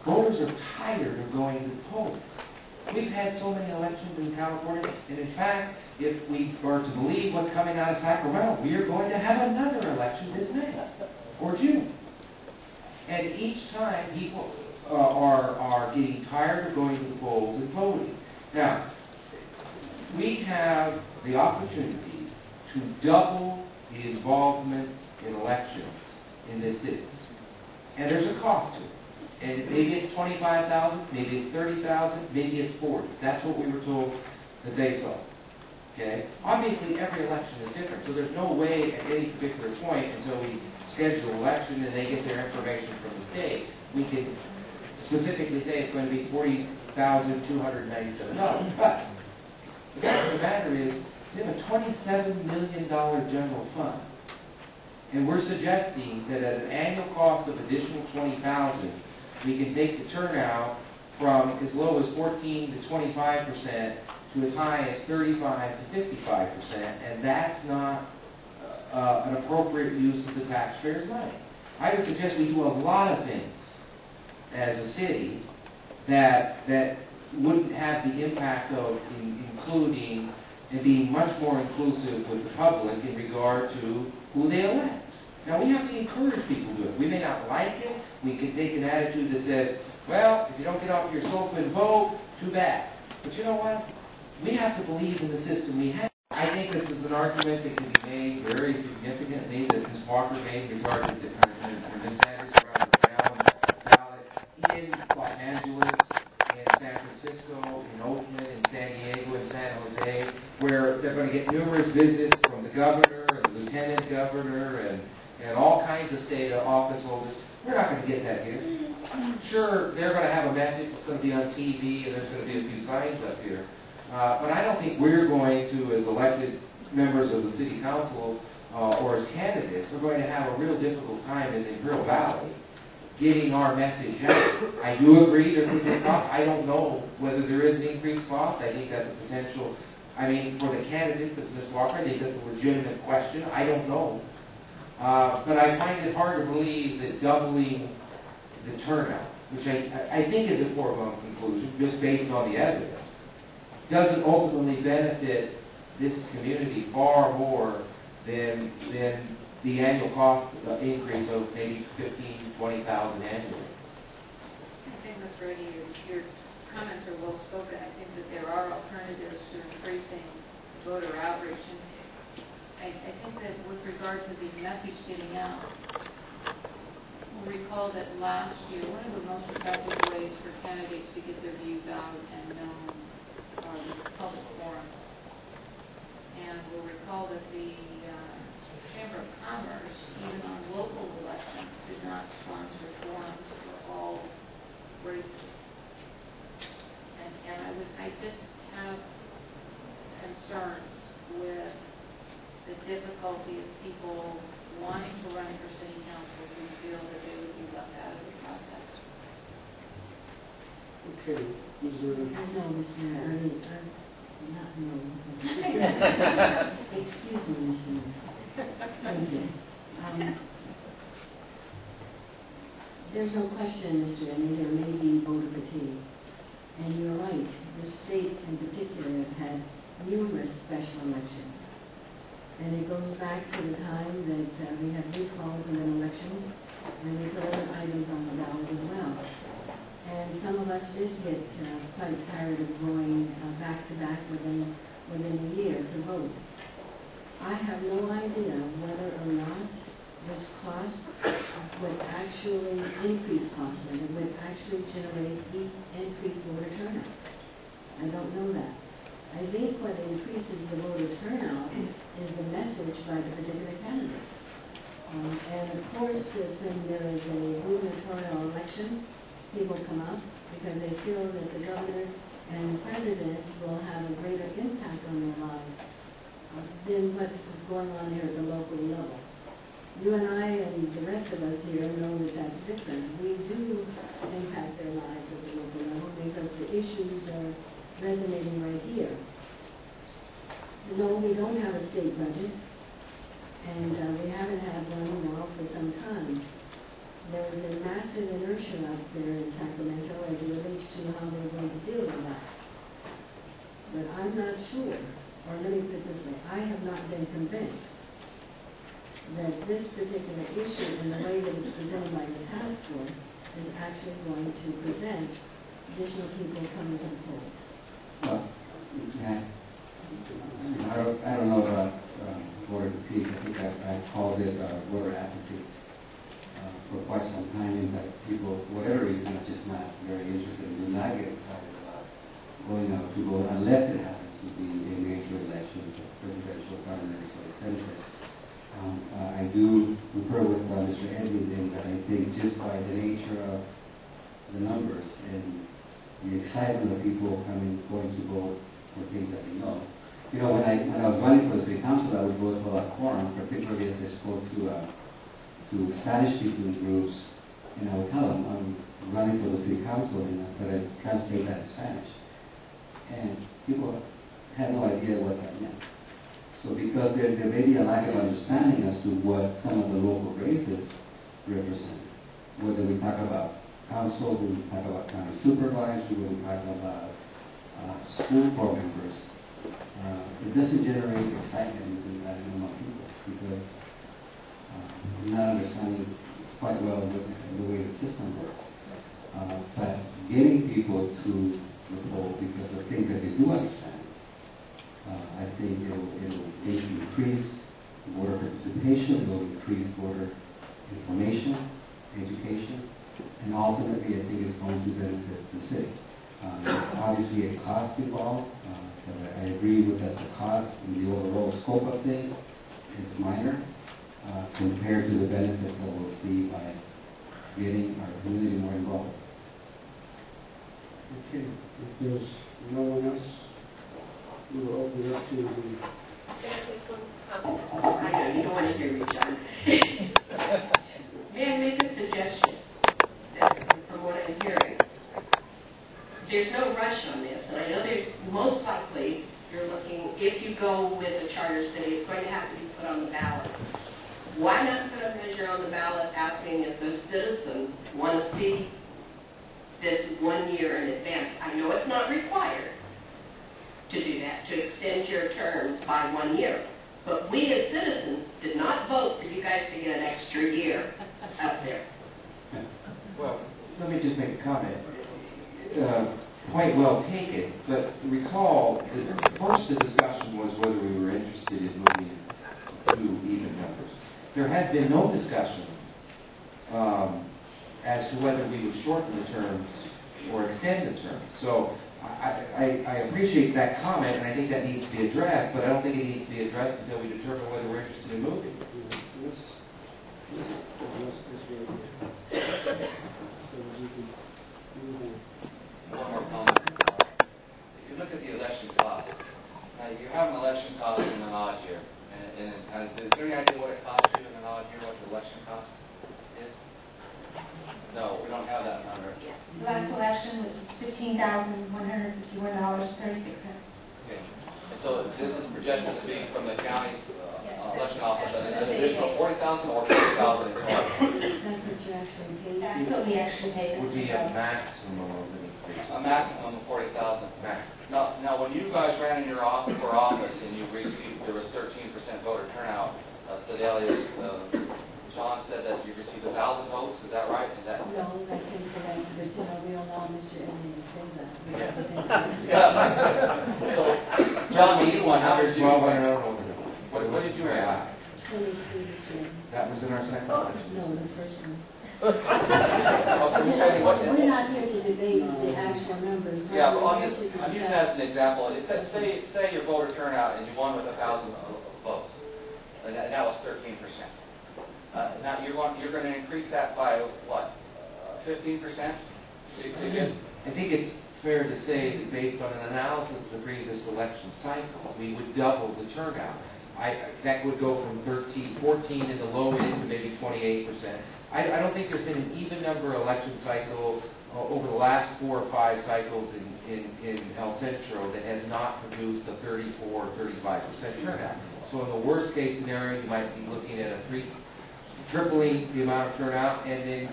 Voters are tired of going to the polls. We've had so many elections in California, and in fact, if we are to believe what's coming out of Sacramento, we are going to have another election this May or June. And each time people are getting tired of going to the polls and voting. Now, we have the opportunity to double the involvement in elections in this city. And there's a cost to it. And maybe it's $25,000, maybe it's $30,000, maybe it's $40,000. That's what we were told that they saw. Okay? Obviously, every election is different, so there's no way at any particular point until we schedule an election and they get their information from the state, we can specifically say it's going to be $40,297. But the fact of the matter is, we have a $27 million general fund. And we're suggesting that at an annual cost of additional $20,000, we can take the turnout from as low as 14 to 25% to as high as 35 to 55%, and that's not an appropriate use of the taxpayers' money. I would suggest we do a lot of things as a city that wouldn't have the impact of including and being much more inclusive with the public in regard to who they elect. Now, we have to encourage people to do it. We may not like it. We can take an attitude that says, well, if you don't get off your sofa and vote, too bad. But you know what? We have to believe in the system we have. I think this is an argument that can be made very significantly that Ms. Walker made regarding Ms. Sanders around the brown ballot in Los Angeles, in San Francisco, in Oakland, in San Diego, in San Jose, where they're going to get numerous visits from the governor and the lieutenant governor and all kinds of state office holders. We're not going to get that here. Sure, they're going to have a message that's going to be on TV and there's going to be a few signs up here. But I don't think we're going to, as elected members of the city council or as candidates, we're going to have a real difficult time in the Imperial Valley getting our message out. I do agree there could be a cost. I don't know whether there is an increased cost. I think that's a potential. I mean, for the candidate, that's Ms. Walker, I think that's a legitimate question. I don't know. But I find it hard to believe that doubling the turnout, which I think is a foregone conclusion, just based on the evidence, doesn't ultimately benefit this community far more than the annual cost increase of maybe $15,000 to $20,000 annually. I think, Mr. Reddy, your comments are well spoken. I think that there are alternatives to increasing voter outreach. And I think that with regard to the message getting out, we'll recall that last year, one of the most effective ways for candidates to get their views out and known are the public forums. And we'll recall that the Chamber of Commerce, even on local elections, did not sponsor forums for all races. And I just have concerns with the difficulty of people wanting to run for city council who feel that they would be left out of the process. Okay. Is there a... No, Mr. Mayor. Not no. Excuse me, Mr. Mayor. Thank you. There's no question, Mr. Reddy, there may be voter fatigue. And you're right. The state in particular have had numerous special elections. And it goes back to the time that we had recalls in an election, and we put other items on the ballot as well. And some of us did get quite tired of going back to back within a year to vote. I have no idea whether or not this cost would actually increase costs, and it would actually generate increased voter turnout. I don't know that. I think what increases the voter turnout is the message by the particular candidate. And of course, when there is a gubernatorial election, people come up because they feel that the governor and the president will have a greater impact on their lives than what is going on here at the local level. You and I and the rest of us here know that that's different. We do impact their lives at the local level because the issues are resonating right here. No, we don't have a state budget, and we haven't had one now for some time. There is a massive inertia out there in Sacramento as it relates to how they're going to deal with that. But I'm not sure, or let me put it this way, I have not been convinced that this particular issue and the way that it's presented by the task force is actually going to present additional people coming to the fold. Well, yeah. I don't know about voter fatigue. I think I called it voter apathy for quite some time, in that people, for whatever reason, are just not very interested and do not get excited about going out to vote unless it happens to be a major election, presidential, parliamentary, etc. I do concur with Mr. Edmund in that I think just by the nature of the numbers and the excitement of people going to vote for things that they know. You know, when I was running for the city council, I would vote for a quorum, particularly as I spoke to Spanish-speaking groups, and I would tell them I'm running for the city council, but I translate that in Spanish. And people had no idea what that meant. So because there may be a lack of understanding as to what some of the local races represent, whether we talk about council, when we talk about county supervisors, when we talk about school board members, it doesn't generate excitement among people because you're not understanding quite well the way the system works. But getting people to the poll because of things that they do understand, I think it'll increase voter participation, it'll increase voter information, education, and ultimately I think it's going to benefit the city. There's obviously a cost involved, but I agree with that the cost and the overall scope of things is minor compared to the benefit that we'll see by getting our community more involved. Okay, if there's no one else, we will open it up to the... I know, you don't want to hear me, John. May I make a suggestion from what I'm hearing? There's no rush on this, and I know there's most likely you're looking, if you go with a charter city, it's going to have to be put on the ballot. Why not put a measure on the ballot asking if those citizens want to see this 1 year in advance? I know it's not required to do that, to extend your terms by 1 year. But we as citizens did not vote for you guys to get an extra year out there. Well, let me just make a comment. Quite well taken, but recall, first the discussion was whether we were interested in moving to even numbers. There has been no discussion as to whether we would shorten the terms or extend the terms. So I appreciate that comment, and I think that needs to be addressed, but I don't think it needs to be addressed until we determine whether we're interested in moving. One more comment. If you look at the election cost, you have an election cost in an odd year. And is there any idea what it costs you in an odd year, what the election cost is? No, we don't have that number. Last election was $15,151.36. Okay. And so this is projected to be from the county's election office, an additional $40,000 or $50,000 in total. That's what you actually paid. That's what we actually paid. Would be a maximum of an increase. A maximum of $40,000. Max. Now, when you guys ran in your office for office and you received, there was 13% voter turnout. Sedalia, John said that you received 1,000 votes. Is that right? Is that? No, I can't say that, but you know, we allow Mr. Edmund to say that. Yeah. So, John, you won. How did you? Well, I don't know. What did you have? 23%. That was in our second election. No, the first one. Okay, We're not here to debate the actual numbers. yeah, well, I'm using that as an example. Say your voter turnout and you won with 1,000 votes, and that was 13%. Now you're going to increase that by what? 15%? I think it's fair to say that based on an analysis of the previous election cycles, we would double the turnout. That would go from 14 in the low end to maybe 28%. I don't think there's been an even number election cycle over the last 4 or 5 cycles in El Centro that has not produced a 34 or 35% turnout. So in the worst case scenario, you might be looking at tripling the amount of turnout, and then